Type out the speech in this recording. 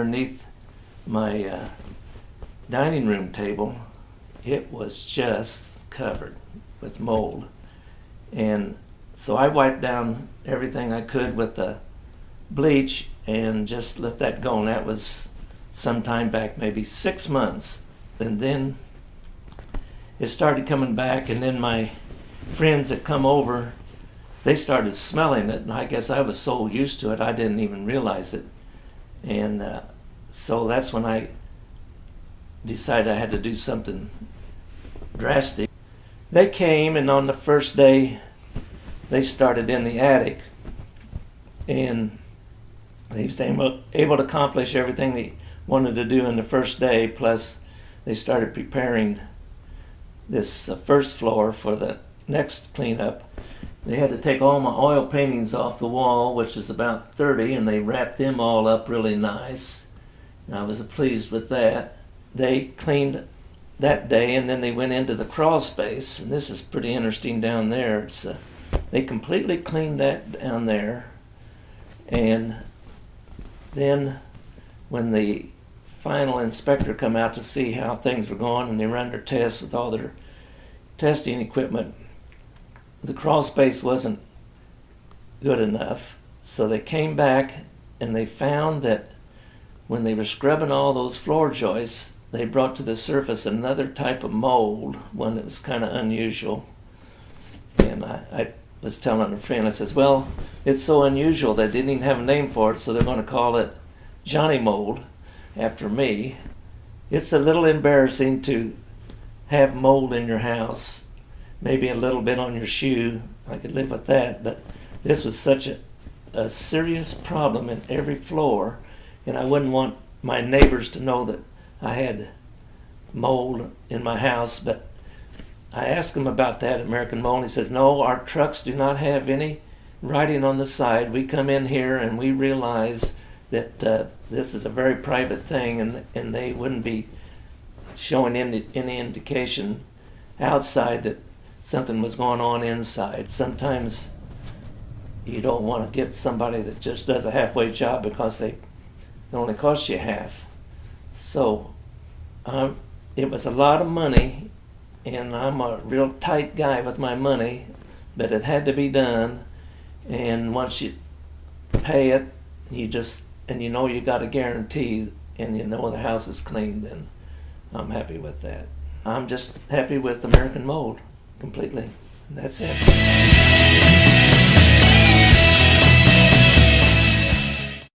underneath my dining room table, it was just covered with mold. And so I wiped down everything I could with the bleach and just let that go. And that was sometime back, maybe 6 months. And then it started coming back, and then my friends that come over, they started smelling it, and I guess I was so used to it I didn't even realize it. And so that's when I decided I had to do something drastic. They came, and on the first day they started in the attic, and they was able to accomplish everything they wanted to do in the first day, plus they started preparing this first floor for the next cleanup. They had to take all my oil paintings off the wall, which is about 30, and they wrapped them all up really nice. And I was pleased with that. They cleaned that day, and then they went into the crawl space, and this is pretty interesting down there. They completely cleaned that down there, and then when the final inspector come out to see how things were going, and they ran their tests with all their testing equipment, the crawl space wasn't good enough. So they came back, and they found that when they were scrubbing all those floor joists, they brought to the surface another type of mold, one that was kind of unusual. And I was telling a friend, I says, well, it's so unusual they didn't even have a name for it, so they're going to call it Johnny Mold after me. It's a little embarrassing to have mold in your house, maybe a little bit on your shoe. I could live with that, but this was such a serious problem in every floor, and I wouldn't want my neighbors to know that I had mold in my house. But I asked him about that, American Mold. He says, no, our trucks do not have any writing on the side. We come in here and we realize that this is a very private thing, and they wouldn't be showing any indication outside that something was going on inside. Sometimes you don't want to get somebody that just does a halfway job because they only cost you half. So it was a lot of money, and I'm a real tight guy with my money, but it had to be done. And once you pay it, and you know you got a guarantee, and you know the house is clean, then I'm happy with that. I'm just happy with American Mold completely. And that's it.